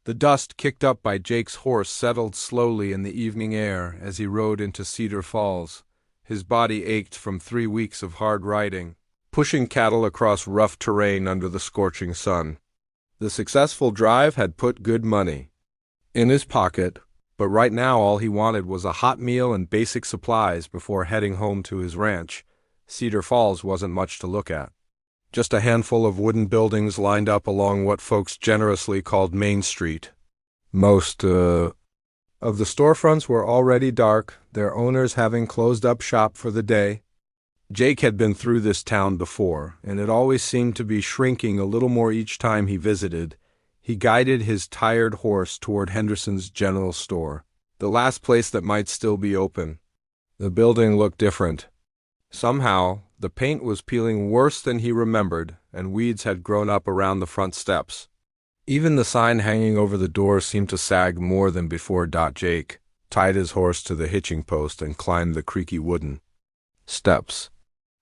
The dust kicked up by Jake's horse settled slowly in the evening air as he rode into Cedar Falls. His body ached from 3 weeks of hard riding, pushing cattle across rough terrain under the scorching sun. The successful drive had put good money in his pocket, but right now all he wanted was a hot meal and basic supplies before heading home to his ranch. Cedar Falls wasn't much to look at. Just a handful of wooden buildings lined up along what folks generously called Main Street. Most of the storefronts were already dark, their owners having closed up shop for the day. Jake had been through this town before, and it always seemed to be shrinking a little more each time he visited. He guided his tired horse toward Henderson's General Store, the last place that might still be open. The building looked different. Somehow, the paint was peeling worse than he remembered, and weeds had grown up around the front steps. Even the sign hanging over the door seemed to sag more than before. Jake tied his horse to the hitching post and climbed the creaky wooden steps.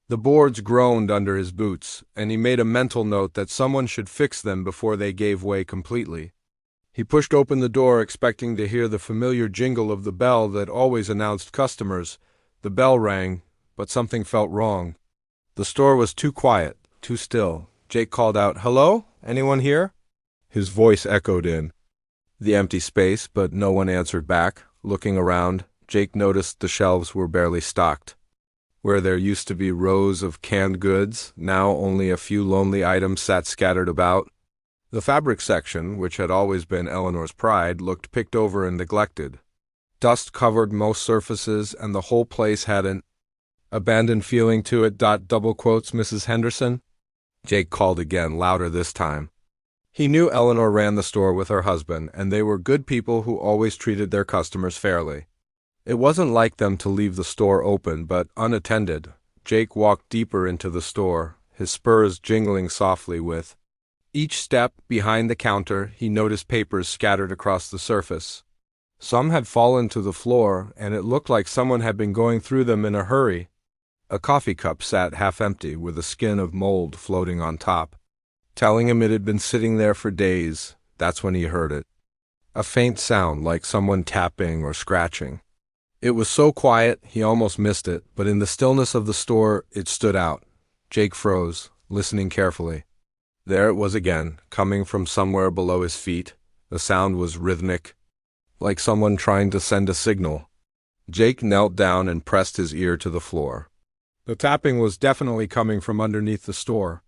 The boards groaned under his boots, and he made a mental note that someone should fix them before they gave way completely. He pushed open the door, expecting to hear the familiar jingle of the bell that always announced customers. The bell rang, but something felt wrong. The store was too quiet, too still. Jake called out, "Hello? Anyone here?" His voice echoed in the empty space, but no one answered back. Looking around, Jake noticed the shelves were barely stocked. Where there used to be rows of canned goods, now only a few lonely items sat scattered about. The fabric section, which had always been Eleanor's pride, looked picked over and neglected. Dust covered most surfaces, and the whole place had an abandoned feeling to it. Double quotes, Mrs. Henderson? Jake called again, louder this time. He knew Eleanor ran the store with her husband, and they were good people who always treated their customers fairly. It wasn't like them to leave the store open but unattended. Jake walked deeper into the store, his spurs jingling softly with each step. Behind the counter, he noticed papers scattered across the surface. Some had fallen to the floor, and it looked like someone had been going through them in a hurry. A coffee cup sat half empty, with a skin of mold floating on top, telling him it had been sitting there for days. That's when he heard it. A faint sound, like someone tapping or scratching. It was so quiet, he almost missed it, but in the stillness of the store, it stood out. Jake froze, listening carefully. There it was again, coming from somewhere below his feet. The sound was rhythmic, like someone trying to send a signal. Jake knelt down and pressed his ear to the floor. The tapping was definitely coming from underneath the store.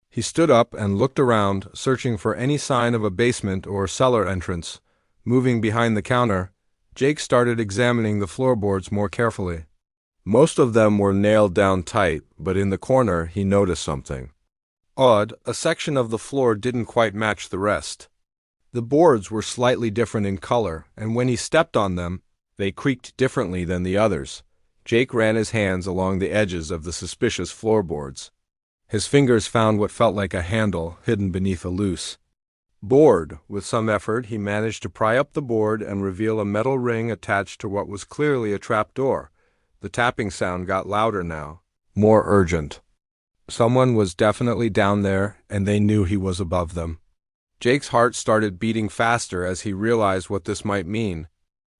He stood up and looked around, searching for any sign of a basement or cellar entrance. Moving behind the counter, Jake started examining the floorboards more carefully. Most of them were nailed down tight, but in the corner he noticed something odd. A section of the floor didn't quite match the rest. The boards were slightly different in color, and when he stepped on them, they creaked differently than the others. Jake ran his hands along the edges of the suspicious floorboards. His fingers found what felt like a handle hidden beneath a loose board. With some effort, he managed to pry up the board and reveal a metal ring attached to what was clearly a trapdoor. The tapping sound got louder now, more urgent. Someone was definitely down there, and they knew he was above them. Jake's heart started beating faster as he realized what this might mean.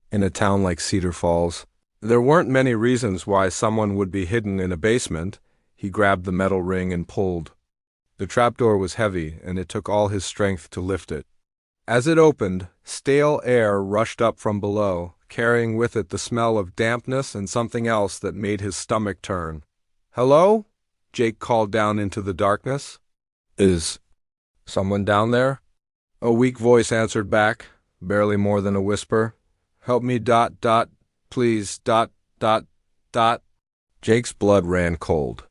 In a town like Cedar Falls, there weren't many reasons why someone would be hidden in a basement. He grabbed the metal ring and pulled. The trapdoor was heavy, and it took all his strength to lift it. As it opened, stale air rushed up from below, carrying with it the smell of dampness and something else that made his stomach turn. "Hello?" Jake called down into the darkness. "Is someone down there?" A weak voice answered back, barely more than a whisper. "Help me, please, Jake's blood ran cold.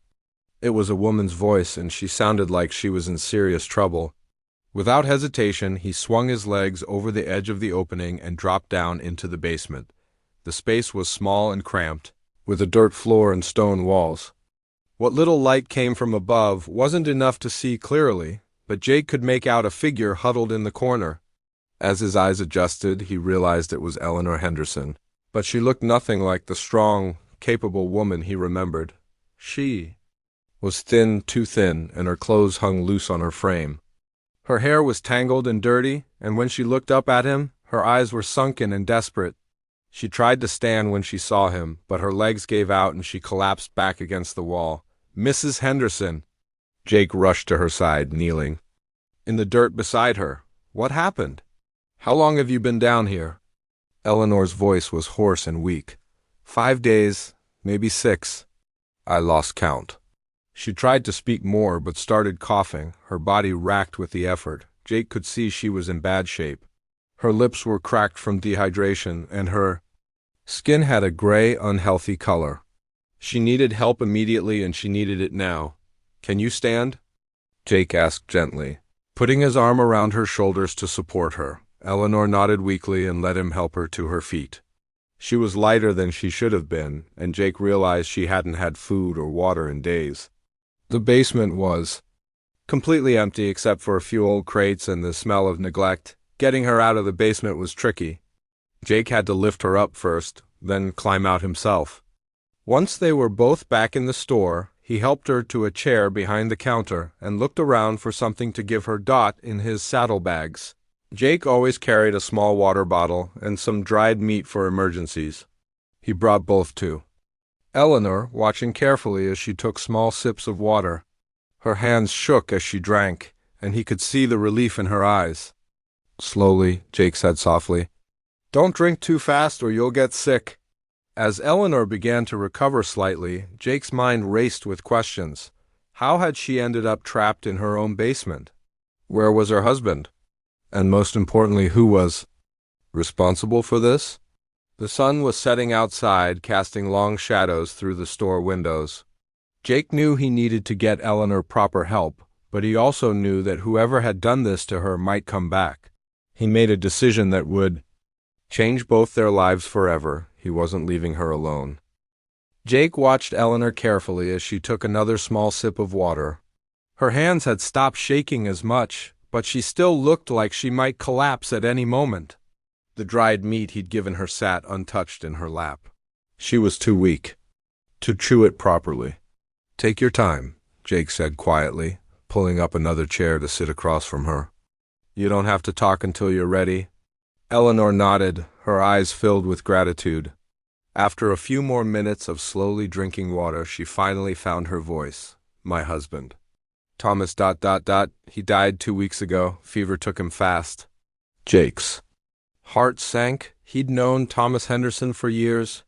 It was a woman's voice, and she sounded like she was in serious trouble. Without hesitation, he swung his legs over the edge of the opening and dropped down into the basement. The space was small and cramped, with a dirt floor and stone walls. What little light came from above wasn't enough to see clearly, but Jake could make out a figure huddled in the corner. As his eyes adjusted, he realized it was Eleanor Henderson, but she looked nothing like the strong, capable woman he remembered. She was thin, too thin, and her clothes hung loose on her frame. Her hair was tangled and dirty, and when she looked up at him, her eyes were sunken and desperate. She tried to stand when she saw him, but her legs gave out and she collapsed back against the wall. "Mrs. Henderson!" Jake rushed to her side, kneeling in the dirt beside her. "What happened? How long have you been down here?" Eleanor's voice was hoarse and weak. 5 days, maybe 6. I lost count. She tried to speak more but started coughing, her body racked with the effort. Jake could see she was in bad shape. Her lips were cracked from dehydration, and her skin had a gray, unhealthy color. She needed help immediately, and she needed it now. "Can you stand?" Jake asked gently, putting his arm around her shoulders to support her. Eleanor nodded weakly and let him help her to her feet. She was lighter than she should have been, and Jake realized she hadn't had food or water in days. The basement was completely empty except for a few old crates and the smell of neglect. Getting her out of the basement was tricky. Jake had to lift her up first, then climb out himself. Once they were both back in the store, he helped her to a chair behind the counter and looked around for something to give her Dot in his saddlebags. Jake always carried a small water bottle and some dried meat for emergencies. He brought both too. Eleanor, watching carefully as she took small sips of water. Her hands shook as she drank, and he could see the relief in her eyes. "Slowly," Jake said softly. "Don't drink too fast or you'll get sick." As Eleanor began to recover slightly, Jake's mind raced with questions. How had she ended up trapped in her own basement? Where was her husband? And most importantly, who was responsible for this? The sun was setting outside, casting long shadows through the store windows. Jake knew he needed to get Eleanor proper help, but he also knew that whoever had done this to her might come back. He made a decision that would change both their lives forever. He wasn't leaving her alone. Jake watched Eleanor carefully as she took another small sip of water. Her hands had stopped shaking as much, but she still looked like she might collapse at any moment. The dried meat he'd given her sat untouched in her lap. She was too weak to chew it properly. "Take your time," Jake said quietly, pulling up another chair to sit across from her. "You don't have to talk until you're ready." Eleanor nodded, her eyes filled with gratitude. After a few more minutes of slowly drinking water, she finally found her voice. "My husband. Thomas ... He died 2 weeks ago. Fever took him fast." Jake's heart sank. He'd known Thomas Henderson for years.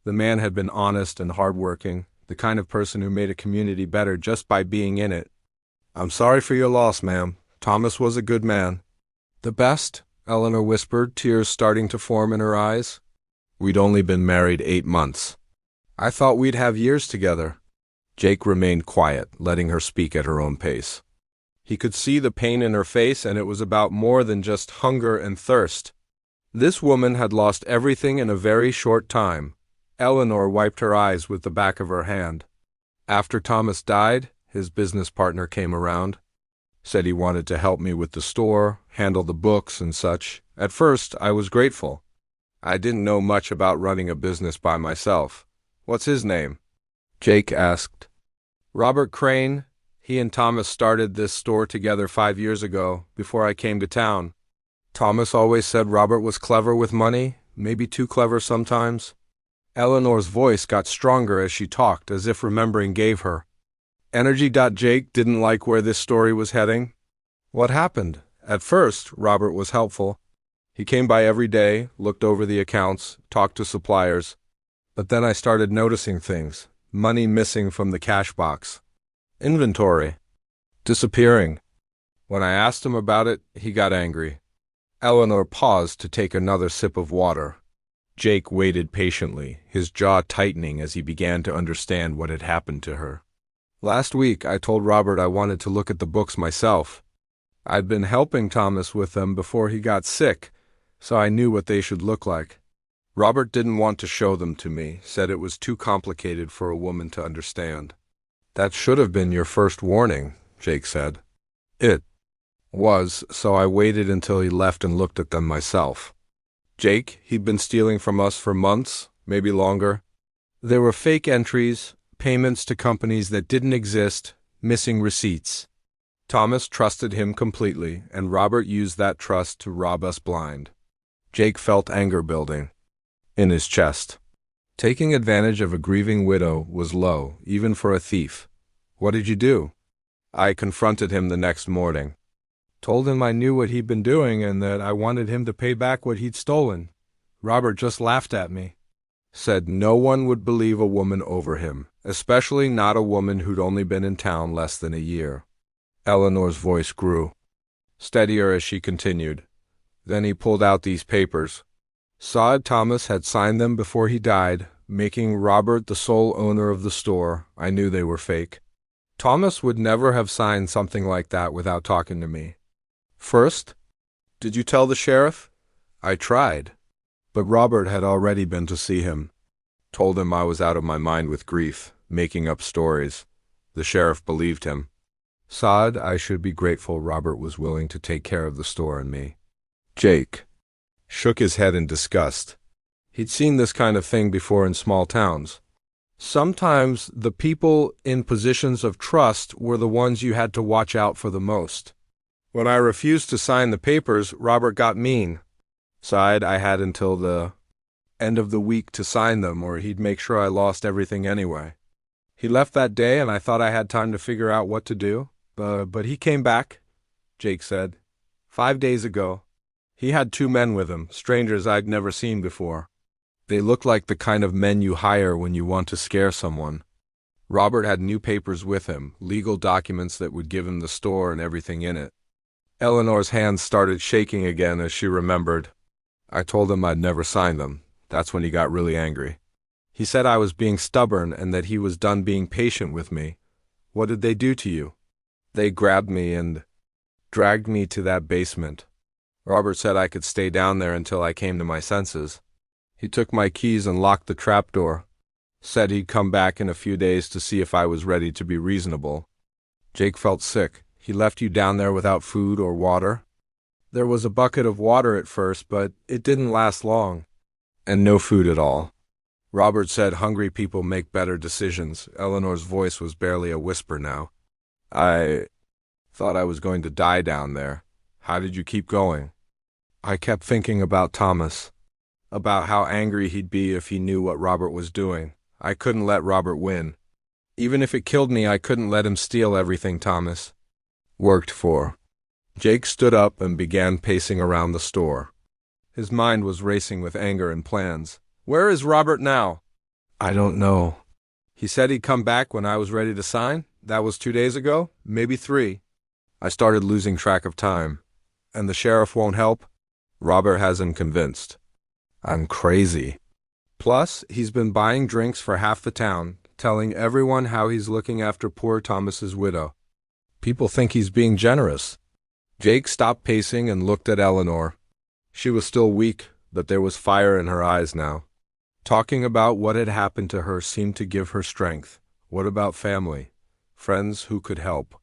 The man had been honest and hardworking, the kind of person who made a community better just by being in it. "I'm sorry for your loss, ma'am. Thomas was a good man." "The best?" Eleanor whispered, tears starting to form in her eyes. "We'd only been married 8 months. I thought we'd have years together." Jake remained quiet, letting her speak at her own pace. He could see the pain in her face, and it was about more than just hunger and thirst. This woman had lost everything in a very short time. Eleanor wiped her eyes with the back of her hand. "After Thomas died, his business partner came around. Said he wanted to help me with the store, handle the books and such. At first, I was grateful. I didn't know much about running a business by myself." "What's his name?" Jake asked. "Robert Crane. He and Thomas started this store together 5 years ago, before I came to town. Thomas always said Robert was clever with money, maybe too clever sometimes." Eleanor's voice got stronger as she talked, as if remembering gave her energy. Jake didn't like where this story was heading. "What happened?" "At first, Robert was helpful. He came by every day, looked over the accounts, talked to suppliers. But then I started noticing things. Money missing from the cash box. Inventory disappearing. When I asked him about it, he got angry." Eleanor paused to take another sip of water. Jake waited patiently, his jaw tightening as he began to understand what had happened to her. "Last week, I told Robert I wanted to look at the books myself. I'd been helping Thomas with them before he got sick, so I knew what they should look like. Robert didn't want to show them to me, said it was too complicated for a woman to understand." "That should have been your first warning," Jake said. "It was, so I waited until he left and looked at them myself." "Jake, he'd been stealing from us for months, maybe longer. There were fake entries, payments to companies that didn't exist, missing receipts. Thomas trusted him completely, and Robert used that trust to rob us blind. Jake felt anger building in his chest. Taking advantage of a grieving widow was low, even for a thief. What did you do? I confronted him the next morning. Told him I knew what he'd been doing and that I wanted him to pay back what he'd stolen. Robert just laughed at me. Said no one would believe a woman over him, especially not a woman who'd only been in town less than a year. Eleanor's voice grew, steadier as she continued. Then he pulled out these papers. Saw Thomas had signed them before he died, making Robert the sole owner of the store. I knew they were fake. Thomas would never have signed something like that without talking to me. First, did you tell the sheriff? I tried, but Robert had already been to see him. Told him I was out of my mind with grief, making up stories. The sheriff believed him. Said I should be grateful Robert was willing to take care of the store and me. Jake shook his head in disgust. He'd seen this kind of thing before in small towns. Sometimes the people in positions of trust were the ones you had to watch out for the most. When I refused to sign the papers, Robert got mean. Said I had until the end of the week to sign them, or he'd make sure I lost everything anyway. He left that day, and I thought I had time to figure out what to do. But he came back, Jake said. 5 days ago. He had 2 men with him, strangers I'd never seen before. They looked like the kind of men you hire when you want to scare someone. Robert had new papers with him, legal documents that would give him the store and everything in it. Eleanor's hands started shaking again as she remembered. I told him I'd never sign them. That's when he got really angry. He said I was being stubborn and that he was done being patient with me. What did they do to you? They grabbed me and dragged me to that basement. Robert said I could stay down there until I came to my senses. He took my keys and locked the trapdoor. Said he'd come back in a few days to see if I was ready to be reasonable. Jake felt sick. He left you down there without food or water? There was a bucket of water at first, but it didn't last long. And no food at all. Robert said hungry people make better decisions. Eleanor's voice was barely a whisper now. I thought I was going to die down there. How did you keep going? I kept thinking about Thomas. About how angry he'd be if he knew what Robert was doing. I couldn't let Robert win. Even if it killed me, I couldn't let him steal everything Thomas worked for. Jake stood up and began pacing around the store. His mind was racing with anger and plans. Where is Robert now? I don't know. He said he'd come back when I was ready to sign. That was 2 days ago, maybe 3. I started losing track of time. And the sheriff won't help? Robert has him convinced. I'm crazy. Plus, he's been buying drinks for half the town, telling everyone how he's looking after poor Thomas's widow. People think he's being generous. Jake stopped pacing and looked at Eleanor. She was still weak, but there was fire in her eyes now. Talking about what had happened to her seemed to give her strength. What about family? Friends who could help?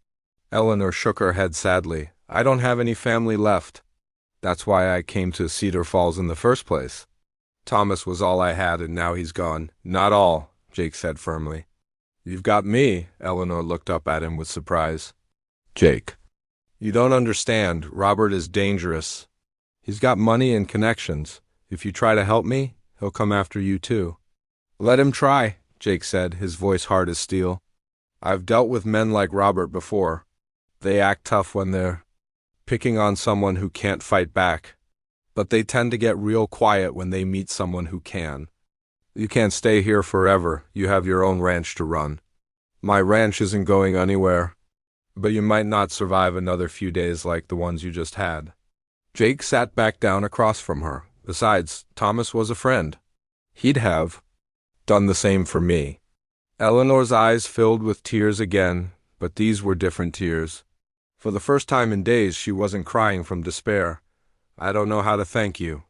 Eleanor shook her head sadly. I don't have any family left. That's why I came to Cedar Falls in the first place. Thomas was all I had, and now he's gone. Not all, Jake said firmly. You've got me, Eleanor looked up at him with surprise. Jake, you don't understand. Robert is dangerous. He's got money and connections. If you try to help me, he'll come after you too. Let him try, Jake said, his voice hard as steel. I've dealt with men like Robert before. They act tough when they're picking on someone who can't fight back. But they tend to get real quiet when they meet someone who can. You can't stay here forever. You have your own ranch to run. My ranch isn't going anywhere. But you might not survive another few days like the ones you just had. Jake sat back down across from her. Besides, Thomas was a friend. He'd have done the same for me. Eleanor's eyes filled with tears again, but these were different tears. For the first time in days, she wasn't crying from despair. I don't know how to thank you.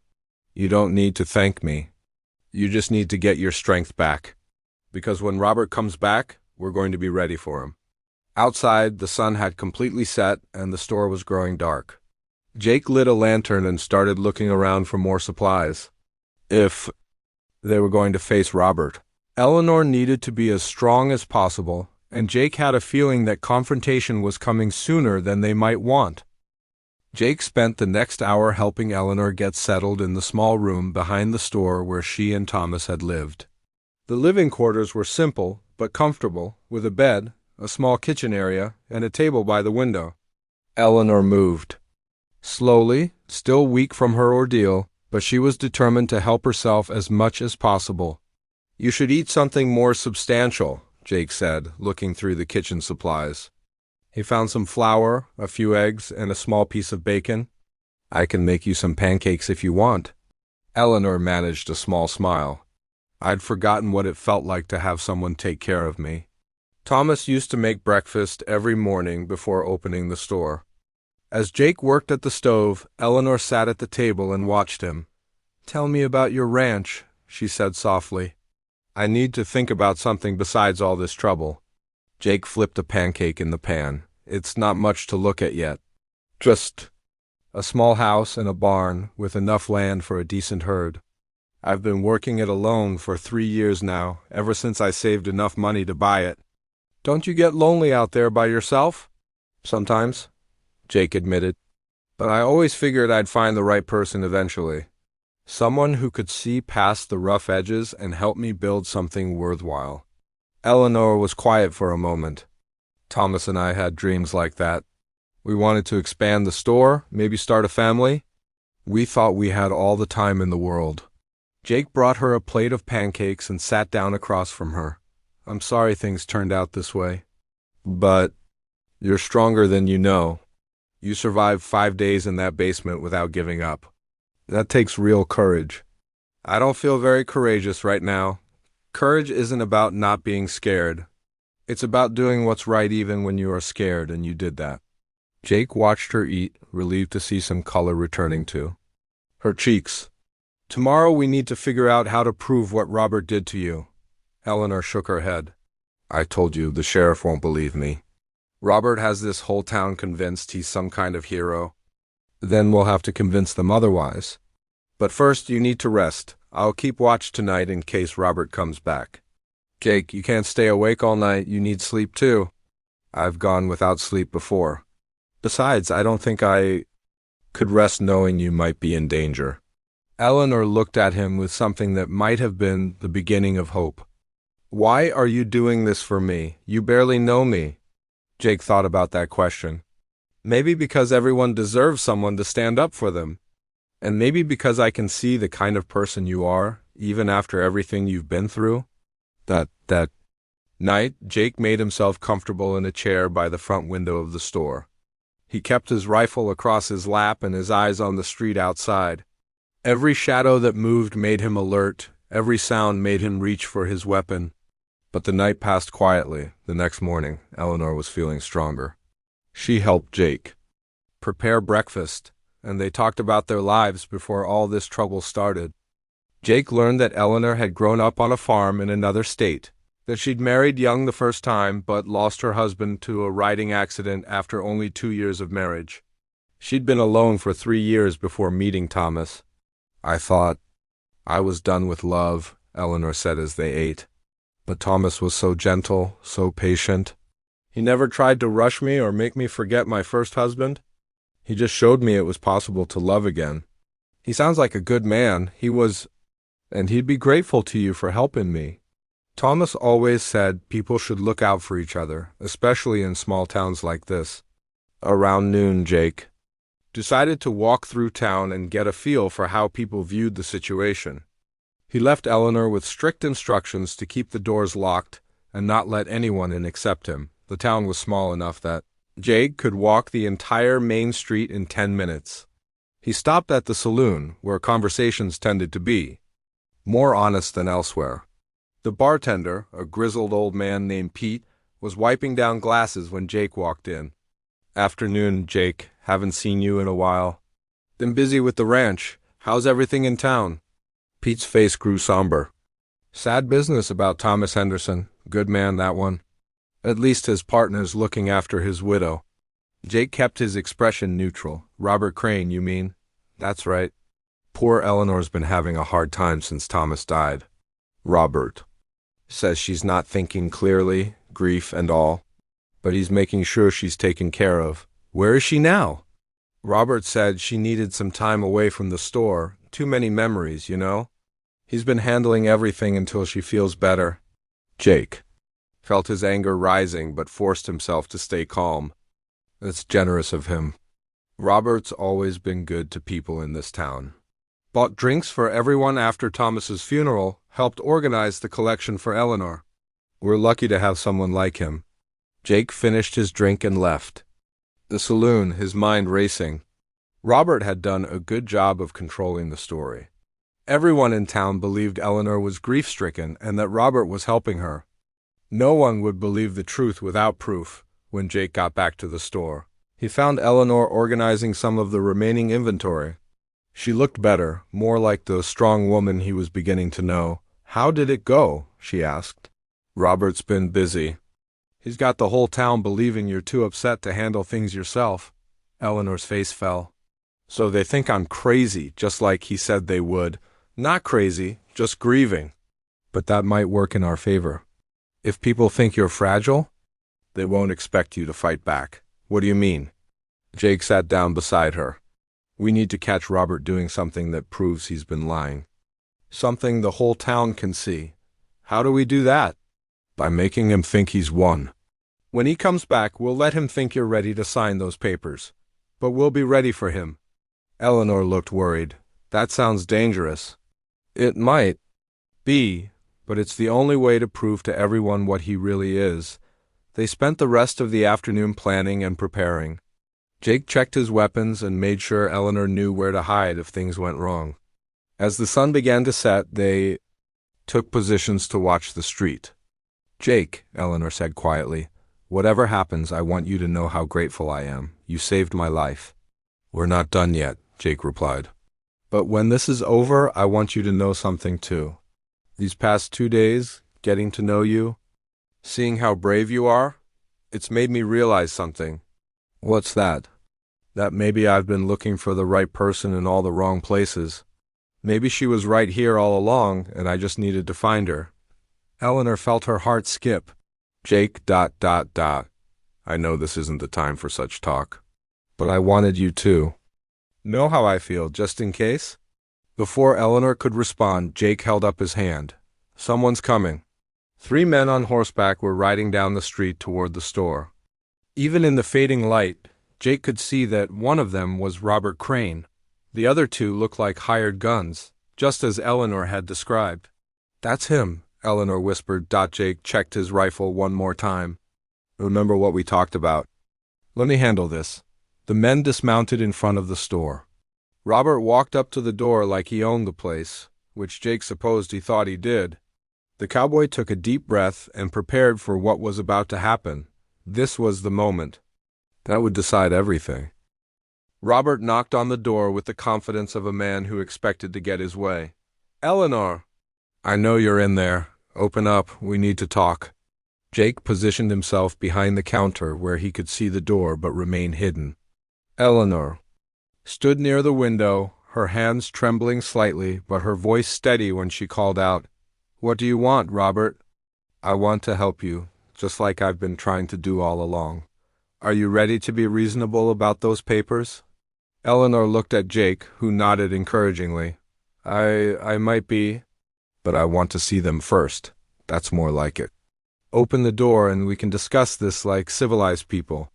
You don't need to thank me. You just need to get your strength back. Because when Robert comes back, we're going to be ready for him. Outside, the sun had completely set, and the store was growing dark. Jake lit a lantern and started looking around for more supplies. If they were going to face Robert, Eleanor needed to be as strong as possible, and Jake had a feeling that confrontation was coming sooner than they might want. Jake spent the next hour helping Eleanor get settled in the small room behind the store where she and Thomas had lived. The living quarters were simple but comfortable, with a bed, a small kitchen area, and a table by the window. Eleanor moved. Slowly, still weak from her ordeal, but she was determined to help herself as much as possible. "You should eat something more substantial," Jake said, looking through the kitchen supplies. He found some flour, a few eggs, and a small piece of bacon. "I can make you some pancakes if you want." Eleanor managed a small smile. "I'd forgotten what it felt like to have someone take care of me." Thomas used to make breakfast every morning before opening the store. As Jake worked at the stove, Eleanor sat at the table and watched him. "Tell me about your ranch," she said softly. "I need to think about something besides all this trouble." Jake flipped a pancake in the pan. "It's not much to look at yet. Just a small house and a barn with enough land for a decent herd. I've been working it alone for 3 years now, ever since I saved enough money to buy it." "Don't you get lonely out there by yourself?" "Sometimes," Jake admitted. "But I always figured I'd find the right person eventually. Someone who could see past the rough edges and help me build something worthwhile." Eleanor was quiet for a moment. "Thomas and I had dreams like that. We wanted to expand the store, maybe start a family. We thought we had all the time in the world." Jake brought her a plate of pancakes and sat down across from her. "I'm sorry things turned out this way. But you're stronger than you know. You survived 5 days in that basement without giving up. That takes real courage." "I don't feel very courageous right now. Courage isn't about not being scared. It's about doing what's right even when you are scared, and you did that." Jake watched her eat, relieved to see some color returning to her cheeks. "Tomorrow we need to figure out how to prove what Robert did to you." Eleanor shook her head. "I told you, the sheriff won't believe me. Robert has this whole town convinced he's some kind of hero. Then we'll have to convince them otherwise. But first you need to rest. I'll keep watch tonight in case Robert comes back." "Jake, you can't stay awake all night. You need sleep too." "I've gone without sleep before. Besides, I don't think I could rest knowing you might be in danger." Eleanor looked at him with something that might have been the beginning of hope. "Why are you doing this for me? You barely know me." Jake thought about that question. "Maybe because everyone deserves someone to stand up for them. And maybe because I can see the kind of person you are, even after everything you've been through." That night, Jake made himself comfortable in a chair by the front window of the store. He kept his rifle across his lap and his eyes on the street outside. Every shadow that moved made him alert, every sound made him reach for his weapon. But the night passed quietly. The next morning, Eleanor was feeling stronger. She helped Jake prepare breakfast, and they talked about their lives before all this trouble started. Jake learned that Eleanor had grown up on a farm in another state, that she'd married young the first time but lost her husband to a riding accident after only 2 years of marriage. She'd been alone for 3 years before meeting Thomas. "I thought I was done with love," Eleanor said as they ate. "But Thomas was so gentle, so patient. He never tried to rush me or make me forget my first husband. He just showed me it was possible to love again. He sounds like a good man. And he'd be grateful to you for helping me." Thomas always said people should look out for each other, especially in small towns like this. Around noon, Jake decided to walk through town and get a feel for how people viewed the situation. He left Eleanor with strict instructions to keep the doors locked and not let anyone in except him. The town was small enough that Jake could walk the entire main street in 10 minutes. He stopped at the saloon, where conversations tended to be more honest than elsewhere. The bartender, a grizzled old man named Pete, was wiping down glasses when Jake walked in. "Afternoon, Jake. Haven't seen you in a while." "Been busy with the ranch. How's everything in town?" Pete's face grew somber. "Sad business about Thomas Henderson. Good man, that one. At least his partner's looking after his widow." Jake kept his expression neutral. "Robert Crane, you mean?" "That's right. Poor Eleanor's been having a hard time since Thomas died. Robert says she's not thinking clearly, grief and all. But he's making sure she's taken care of. Where is she now? Robert said she needed some time away from the store. Too many memories, you know? He's been handling everything until she feels better. Jake felt his anger rising but forced himself to stay calm. That's generous of him. Robert's always been good to people in this town. Bought drinks for everyone after Thomas's funeral, helped organize the collection for Eleanor. We're lucky to have someone like him. Jake finished his drink and left the saloon, his mind racing. Robert had done a good job of controlling the story. Everyone in town believed Eleanor was grief-stricken and that Robert was helping her. No one would believe the truth without proof. When Jake got back to the store, he found Eleanor organizing some of the remaining inventory. She looked better, more like the strong woman he was beginning to know. How did it go? She asked. Robert's been busy. He's got the whole town believing you're too upset to handle things yourself. Eleanor's face fell. So they think I'm crazy, just like he said they would. Not crazy, just grieving. But that might work in our favor. If people think you're fragile, they won't expect you to fight back. What do you mean? Jake sat down beside her. We need to catch Robert doing something that proves he's been lying. Something the whole town can see. How do we do that? By making him think he's won. When he comes back, we'll let him think you're ready to sign those papers. But we'll be ready for him. Eleanor looked worried. That sounds dangerous. It might be, but it's the only way to prove to everyone what he really is. They spent the rest of the afternoon planning and preparing. Jake checked his weapons and made sure Eleanor knew where to hide if things went wrong. As the sun began to set, they took positions to watch the street. Jake, Eleanor said quietly, whatever happens, I want you to know how grateful I am. You saved my life. We're not done yet, Jake replied. But when this is over, I want you to know something too. These past 2 days, getting to know you, seeing how brave you are, it's made me realize something. What's that? That maybe I've been looking for the right person in all the wrong places. Maybe she was right here all along, and I just needed to find her. Eleanor felt her heart skip. Jake, I know this isn't the time for such talk. But I wanted you to know how I feel, just in case? Before Eleanor could respond, Jake held up his hand. Someone's coming. 3 men on horseback were riding down the street toward the store. Even in the fading light, Jake could see that one of them was Robert Crane. The other 2 looked like hired guns, just as Eleanor had described. That's him, Eleanor whispered. Jake checked his rifle one more time. Remember what we talked about. Let me handle this. The men dismounted in front of the store. Robert walked up to the door like he owned the place, which Jake supposed he thought he did. The cowboy took a deep breath and prepared for what was about to happen. This was the moment. That would decide everything. Robert knocked on the door with the confidence of a man who expected to get his way. Eleanor! I know you're in there. Open up. We need to talk. Jake positioned himself behind the counter where he could see the door but remain hidden. Eleanor stood near the window, her hands trembling slightly, but her voice steady when she called out, What do you want, Robert? I want to help you, just like I've been trying to do all along. Are you ready to be reasonable about those papers? Eleanor looked at Jake, who nodded encouragingly. I might be, but I want to see them first. That's more like it. Open the door and we can discuss this like civilized people.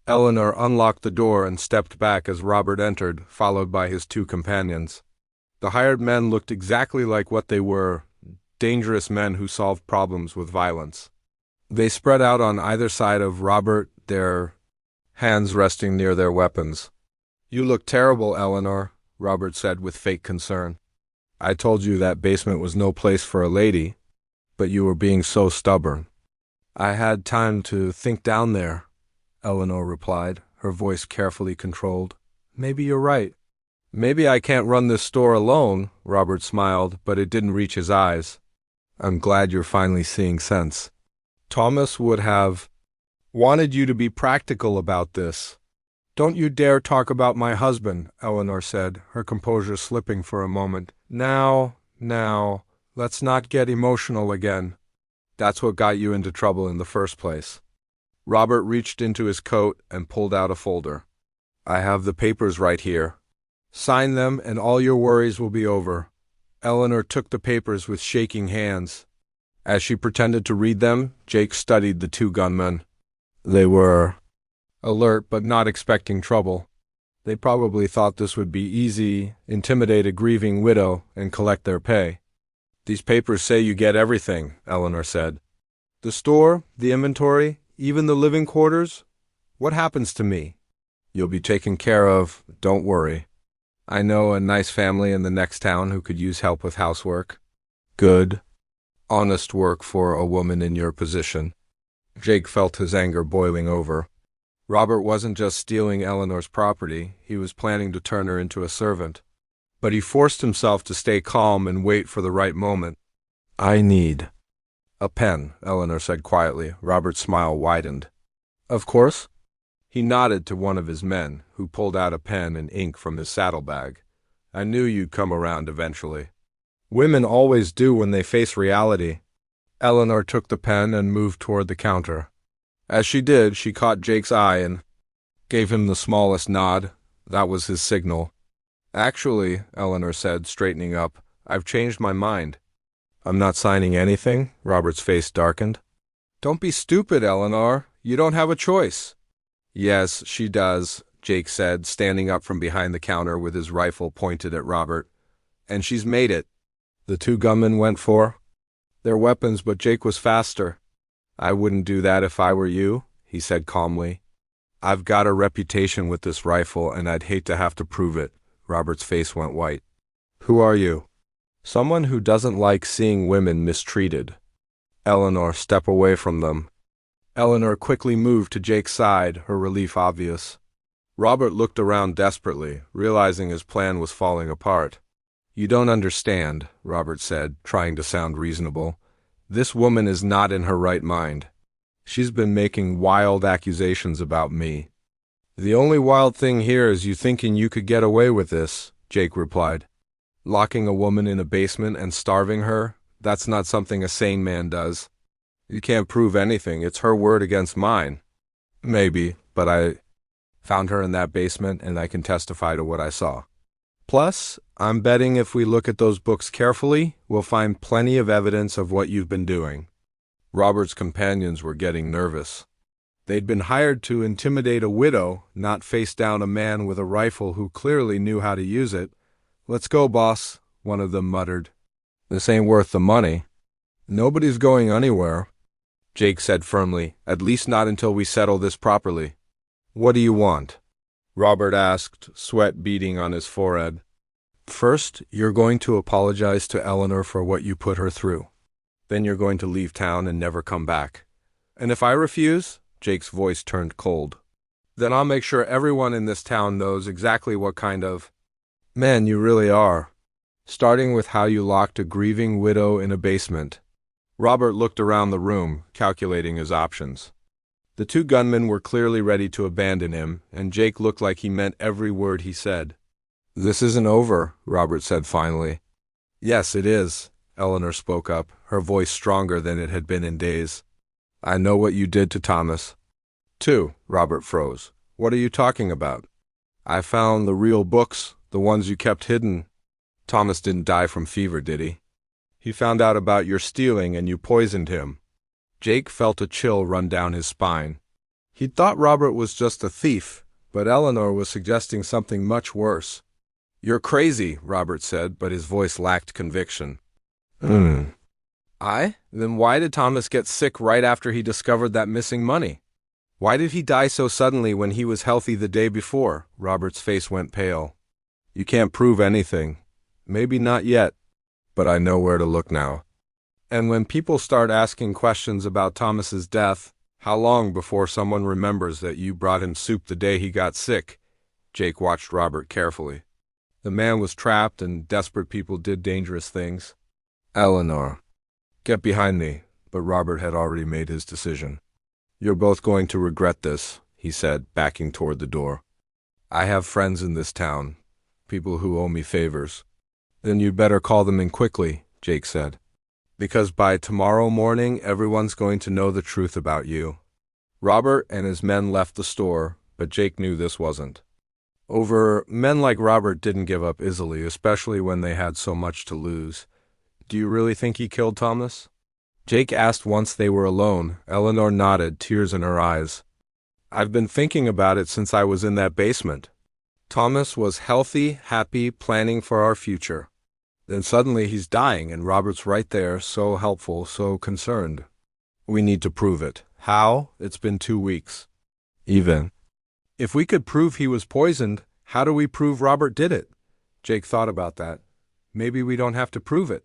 Eleanor unlocked the door and stepped back as Robert entered, followed by his 2 companions. The hired men looked exactly like what they were, dangerous men who solved problems with violence. They spread out on either side of Robert, their hands resting near their weapons. You look terrible, Eleanor, Robert said with fake concern. I told you that basement was no place for a lady, but you were being so stubborn. I had time to think down there, Eleanor replied, her voice carefully controlled. Maybe you're right. Maybe I can't run this store alone, Robert smiled, but it didn't reach his eyes. I'm glad you're finally seeing sense. Thomas would have wanted you to be practical about this. Don't you dare talk about my husband, Eleanor said, her composure slipping for a moment. Now, let's not get emotional again. That's what got you into trouble in the first place. Robert reached into his coat and pulled out a folder. I have the papers right here. Sign them and all your worries will be over. Eleanor took the papers with shaking hands. As she pretended to read them, Jake studied the two gunmen. They were alert but not expecting trouble. They probably thought this would be easy, intimidate a grieving widow, and collect their pay. These papers say you get everything, Eleanor said. The store, the inventory, even the living quarters? What happens to me? You'll be taken care of, don't worry. I know a nice family in the next town who could use help with housework. Good, honest work for a woman in your position. Jake felt his anger boiling over. Robert wasn't just stealing Eleanor's property, he was planning to turn her into a servant. But he forced himself to stay calm and wait for the right moment. I need a pen, Eleanor said quietly. Robert's smile widened. Of course. He nodded to one of his men, who pulled out a pen and ink from his saddlebag. I knew you'd come around eventually. Women always do when they face reality. Eleanor took the pen and moved toward the counter. As she did, she caught Jake's eye and gave him the smallest nod. That was his signal. Actually, Eleanor said, straightening up, I've changed my mind. I'm not signing anything? Robert's face darkened. Don't be stupid, Eleanor. You don't have a choice. Yes, she does, Jake said, standing up from behind the counter with his rifle pointed at Robert. And she's made it. The two gunmen went for their weapons, but Jake was faster. I wouldn't do that if I were you, he said calmly. I've got a reputation with this rifle, and I'd hate to have to prove it. Robert's face went white. Who are you? Someone who doesn't like seeing women mistreated. Eleanor, step away from them. Eleanor quickly moved to Jake's side, her relief obvious. Robert looked around desperately, realizing his plan was falling apart. You don't understand, Robert said, trying to sound reasonable. This woman is not in her right mind. She's been making wild accusations about me. The only wild thing here is you thinking you could get away with this, Jake replied. Locking a woman in a basement and starving her, that's not something a sane man does. You can't prove anything, it's her word against mine. Maybe, but I found her in that basement and I can testify to what I saw. Plus, I'm betting if we look at those books carefully, we'll find plenty of evidence of what you've been doing. Robert's companions were getting nervous. They'd been hired to intimidate a widow, not face down a man with a rifle who clearly knew how to use it. Let's go, boss, one of them muttered. This ain't worth the money. Nobody's going anywhere, Jake said firmly, at least not until we settle this properly. What do you want? Robert asked, sweat beading on his forehead. First, you're going to apologize to Eleanor for what you put her through. Then you're going to leave town and never come back. And if I refuse, Jake's voice turned cold, then I'll make sure everyone in this town knows exactly what kind of man you really are. Starting with how you locked a grieving widow in a basement. Robert looked around the room, calculating his options. The two gunmen were clearly ready to abandon him, and Jake looked like he meant every word he said. This isn't over, Robert said finally. Yes, it is, Eleanor spoke up, her voice stronger than it had been in days. I know what you did to Thomas. Too, Robert froze. What are you talking about? I found the real books, the ones you kept hidden. Thomas didn't die from fever, did he? He found out about your stealing and you poisoned him. Jake felt a chill run down his spine. He'd thought Robert was just a thief, but Eleanor was suggesting something much worse. You're crazy, Robert said, but his voice lacked conviction. I? Then why did Thomas get sick right after he discovered that missing money? Why did he die so suddenly when he was healthy the day before? Robert's face went pale. You can't prove anything. Maybe not yet, but I know where to look now. And when people start asking questions about Thomas's death, how long before someone remembers that you brought him soup the day he got sick? Jake watched Robert carefully. The man was trapped and desperate people did dangerous things. Eleanor, get behind me, but Robert had already made his decision. You're both going to regret this, he said, backing toward the door. I have friends in this town, people who owe me favors. Then you'd better call them in quickly, Jake said. Because by tomorrow morning, everyone's going to know the truth about you. Robert and his men left the store, but Jake knew this wasn't over. Men like Robert didn't give up easily, especially when they had so much to lose. Do you really think he killed Thomas? Jake asked once they were alone. Eleanor nodded, tears in her eyes. I've been thinking about it since I was in that basement. Thomas was healthy, happy, planning for our future. Then suddenly he's dying, and Robert's right there, so helpful, so concerned. We need to prove it. How? It's been 2 weeks. Even if we could prove he was poisoned, how do we prove Robert did it? Jake thought about that. Maybe we don't have to prove it.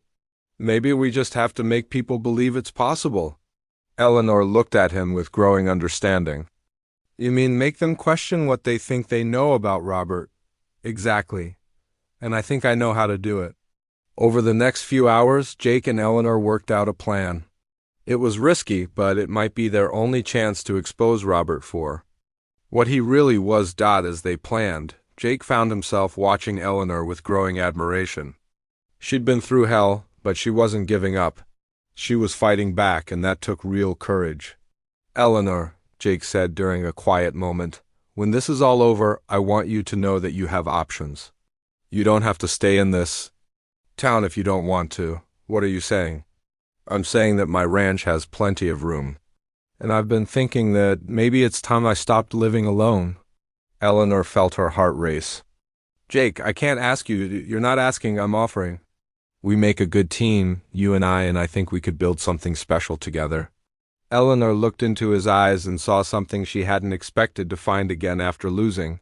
Maybe we just have to make people believe it's possible. Eleanor looked at him with growing understanding. You mean make them question what they think they know about Robert? Exactly. And I think I know how to do it. Over the next few hours, Jake and Eleanor worked out a plan. It was risky, but it might be their only chance to expose Robert for what he really was. As they planned, Jake found himself watching Eleanor with growing admiration. She'd been through hell, but she wasn't giving up. She was fighting back, and that took real courage. Eleanor, Jake said during a quiet moment, when this is all over, I want you to know that you have options. You don't have to stay in this town if you don't want to. What are you saying? I'm saying that my ranch has plenty of room. And I've been thinking that maybe it's time I stopped living alone. Eleanor felt her heart race. Jake, I can't ask you. You're not asking, I'm offering. We make a good team, you and I think we could build something special together. Eleanor looked into his eyes and saw something she hadn't expected to find again after losing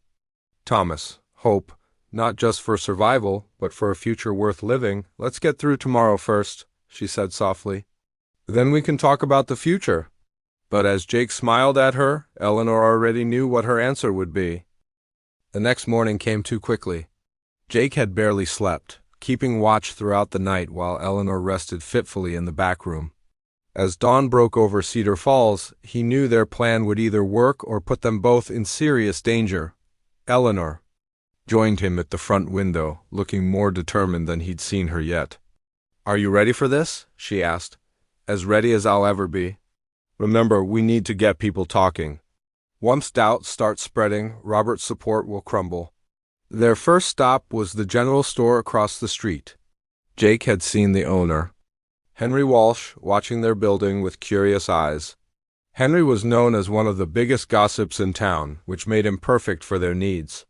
Thomas. Hope, not just for survival, but for a future worth living. Let's get through tomorrow first, she said softly. Then we can talk about the future. But as Jake smiled at her, Eleanor already knew what her answer would be. The next morning came too quickly. Jake had barely slept, keeping watch throughout the night while Eleanor rested fitfully in the back room. As dawn broke over Cedar Falls, he knew their plan would either work or put them both in serious danger. Eleanor joined him at the front window, looking more determined than he'd seen her yet. Are you ready for this? She asked. As ready as I'll ever be. Remember, we need to get people talking. Once doubt starts spreading, Robert's support will crumble. Their first stop was the general store across the street. Jake had seen the owner, Henry Walsh, watching their building with curious eyes. Henry was known as one of the biggest gossips in town, which made him perfect for their needs.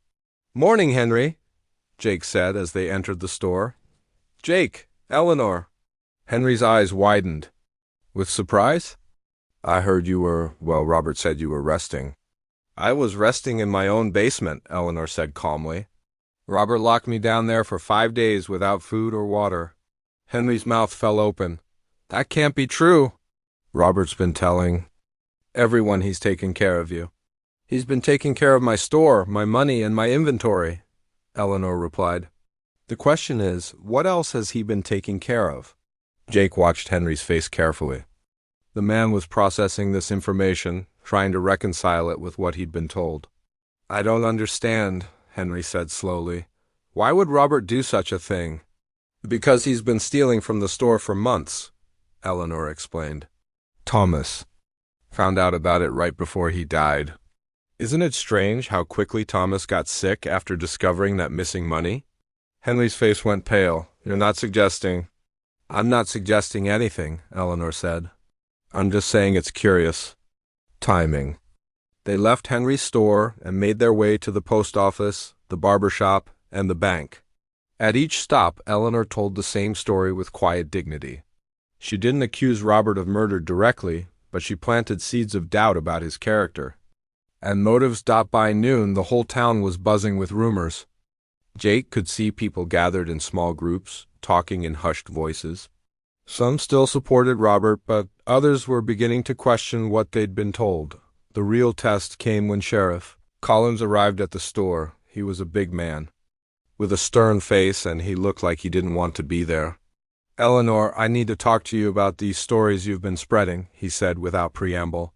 Morning, Henry, Jake said as they entered the store. Jake, Eleanor. Henry's eyes widened. With surprise? I heard you were, Robert said you were resting. I was resting in my own basement, Eleanor said calmly. Robert locked me down there for 5 days without food or water. Henry's mouth fell open. That can't be true. Robert's been telling everyone he's taken care of you. He's been taking care of my store, my money, and my inventory, Eleanor replied. The question is, what else has he been taking care of? Jake watched Henry's face carefully. The man was processing this information, trying to reconcile it with what he'd been told. I don't understand, Henry said slowly. Why would Robert do such a thing? Because he's been stealing from the store for months, Eleanor explained. Thomas found out about it right before he died. Isn't it strange how quickly Thomas got sick after discovering that missing money? Henry's face went pale. You're not suggesting... I'm not suggesting anything, Eleanor said. I'm just saying it's curious. Timing. They left Henry's store and made their way to the post office, the barber shop, and the bank. At each stop, Eleanor told the same story with quiet dignity. She didn't accuse Robert of murder directly, but she planted seeds of doubt about his character. And motives. By noon, the whole town was buzzing with rumors. Jake could see people gathered in small groups, talking in hushed voices. Some still supported Robert, but others were beginning to question what they'd been told. The real test came when Sheriff Collins arrived at the store. He was a big man, with a stern face, and he looked like he didn't want to be there. Eleanor, I need to talk to you about these stories you've been spreading, he said without preamble.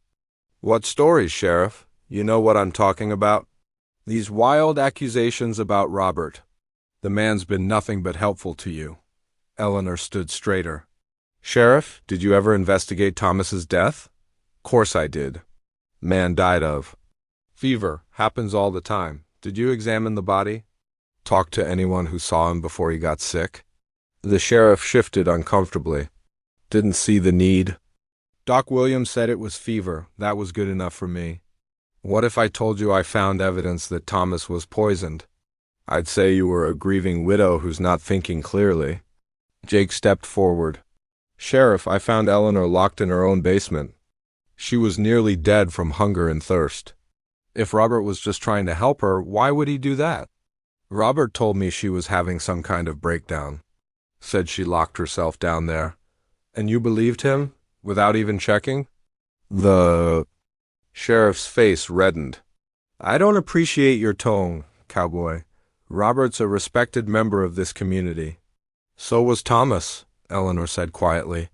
What stories, Sheriff? You know what I'm talking about? These wild accusations about Robert. The man's been nothing but helpful to you. Eleanor stood straighter. Sheriff, did you ever investigate Thomas's death? Course I did. Man died of fever. Happens all the time. Did you examine the body? Talk to anyone who saw him before he got sick? The sheriff shifted uncomfortably. Didn't see the need. Doc Williams said it was fever. That was good enough for me. What if I told you I found evidence that Thomas was poisoned? I'd say you were a grieving widow who's not thinking clearly. Jake stepped forward. Sheriff, I found Eleanor locked in her own basement. She was nearly dead from hunger and thirst. If Robert was just trying to help her, why would he do that? Robert told me she was having some kind of breakdown. Said she locked herself down there. And you believed him, without even checking? The sheriff's face reddened. I don't appreciate your tone, Cowboy. Robert's a respected member of this community. So was Thomas, Eleanor said quietly.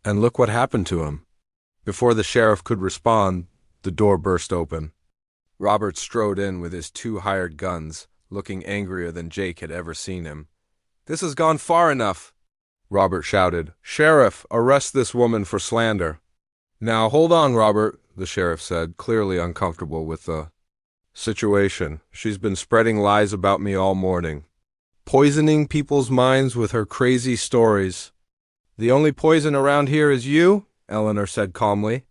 And look what happened to him. Before the sheriff could respond, the door burst open. Robert strode in with his 2 hired guns, looking angrier than Jake had ever seen him. This has gone far enough, Robert shouted. Sheriff, arrest this woman for slander. Now hold on, Robert, the sheriff said, clearly uncomfortable with the situation. She's been spreading lies about me all morning, poisoning people's minds with her crazy stories. The only poison around here is you, Eleanor said calmly.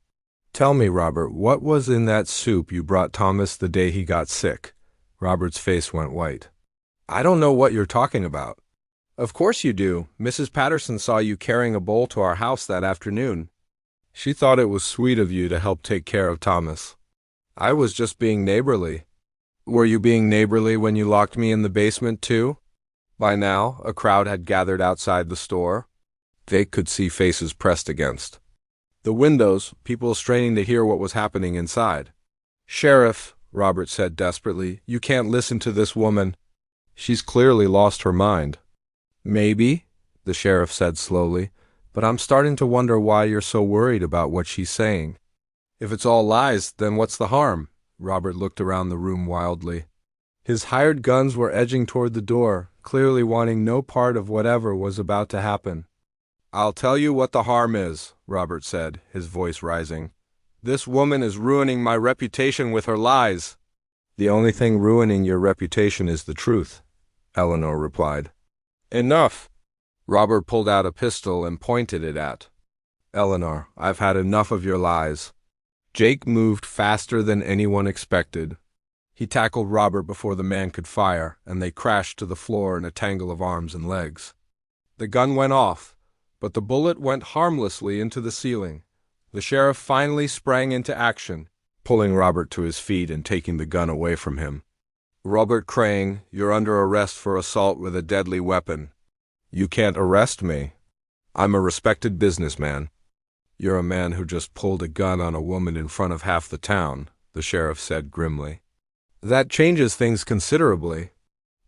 Tell me, Robert, what was in that soup you brought Thomas the day he got sick? Robert's face went white. I don't know what you're talking about. Of course you do. Mrs. Patterson saw you carrying a bowl to our house that afternoon. She thought it was sweet of you to help take care of Thomas. I was just being neighborly. Were you being neighborly when you locked me in the basement, too? By now, a crowd had gathered outside the store. They could see faces pressed against the windows, people straining to hear what was happening inside. Sheriff, Robert said desperately, you can't listen to this woman. She's clearly lost her mind. Maybe, the sheriff said slowly, but I'm starting to wonder why you're so worried about what she's saying. If it's all lies, then what's the harm? Robert looked around the room wildly. His hired guns were edging toward the door, clearly wanting no part of whatever was about to happen. I'll tell you what the harm is, Robert said, his voice rising. This woman is ruining my reputation with her lies. The only thing ruining your reputation is the truth, Eleanor replied. Enough. Robert pulled out a pistol and pointed it at Eleanor. I've had enough of your lies. Jake moved faster than anyone expected. He tackled Robert before the man could fire, and they crashed to the floor in a tangle of arms and legs. The gun went off, but the bullet went harmlessly into the ceiling. The sheriff finally sprang into action, pulling Robert to his feet and taking the gun away from him. Robert Crane, you're under arrest for assault with a deadly weapon. You can't arrest me. I'm a respected businessman. You're a man who just pulled a gun on a woman in front of half the town, the sheriff said grimly. That changes things considerably.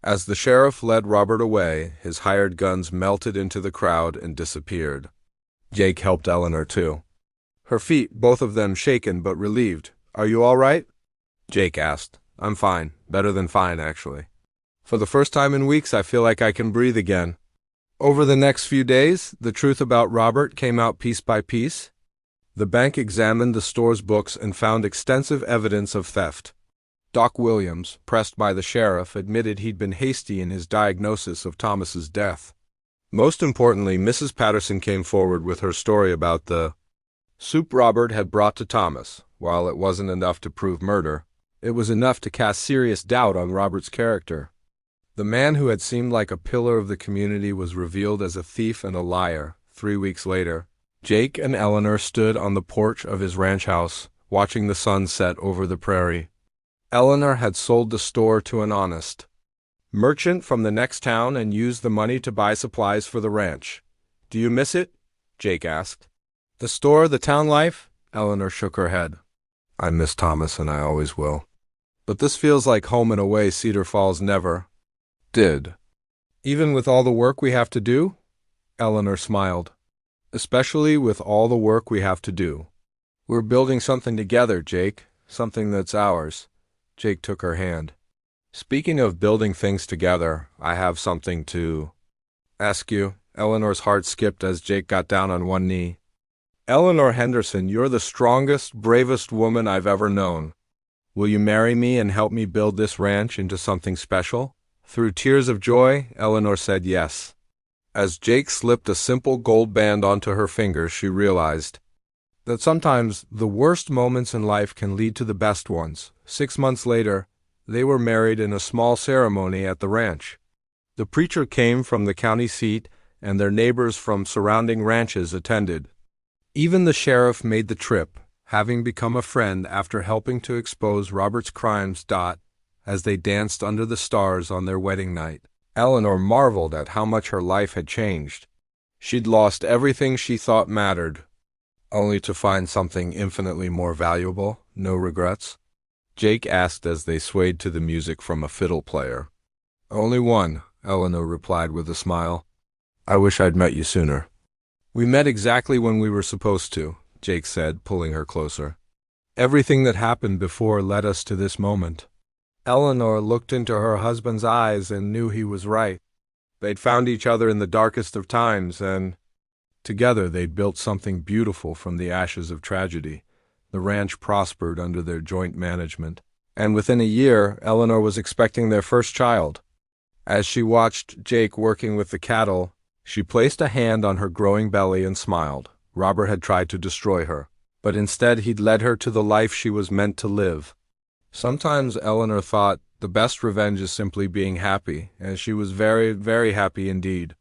As the sheriff led Robert away, his hired guns melted into the crowd and disappeared. Jake helped Eleanor too. Her feet, both of them shaken but relieved. Are you all right? Jake asked. I'm fine. Better than fine, actually. For the first time in weeks, I feel like I can breathe again. Over the next few days, the truth about Robert came out piece by piece. The bank examined the store's books and found extensive evidence of theft. Doc Williams, pressed by the sheriff, admitted he'd been hasty in his diagnosis of Thomas's death. Most importantly, Mrs. Patterson came forward with her story about the soup Robert had brought to Thomas. While it wasn't enough to prove murder, it was enough to cast serious doubt on Robert's character. The man who had seemed like a pillar of the community was revealed as a thief and a liar. 3 weeks later, Jake and Eleanor stood on the porch of his ranch house, watching the sun set over the prairie. Eleanor had sold the store to an honest merchant from the next town and used the money to buy supplies for the ranch. Do you miss it? Jake asked. The store, the town life? Eleanor shook her head. I miss Thomas and I always will. But this feels like home and away Cedar Falls never did. Even with all the work we have to do? Eleanor smiled. Especially with all the work we have to do. We're building something together, Jake. Something that's ours. Jake took her hand. Speaking of building things together, I have something to ask you. Eleanor's heart skipped as Jake got down on one knee. Eleanor Henderson, you're the strongest, bravest woman I've ever known. Will you marry me and help me build this ranch into something special? Through tears of joy, Eleanor said yes. As Jake slipped a simple gold band onto her finger, she realized that sometimes the worst moments in life can lead to the best ones. 6 months later, they were married in a small ceremony at the ranch. The preacher came from the county seat, and their neighbors from surrounding ranches attended. Even the sheriff made the trip, having become a friend after helping to expose Robert's crimes. As they danced under the stars on their wedding night, Eleanor marveled at how much her life had changed. She'd lost everything she thought mattered, only to find something infinitely more valuable. No regrets? Jake asked as they swayed to the music from a fiddle player. Only one, Eleanor replied with a smile. I wish I'd met you sooner. We met exactly when we were supposed to, Jake said, pulling her closer. Everything that happened before led us to this moment. Eleanor looked into her husband's eyes and knew he was right. They'd found each other in the darkest of times, and together they'd built something beautiful from the ashes of tragedy. The ranch prospered under their joint management, and within a year, Eleanor was expecting their first child. As she watched Jake working with the cattle, she placed a hand on her growing belly and smiled. Robert had tried to destroy her, but instead he'd led her to the life she was meant to live. Sometimes Eleanor thought the best revenge is simply being happy, and she was very, very happy indeed.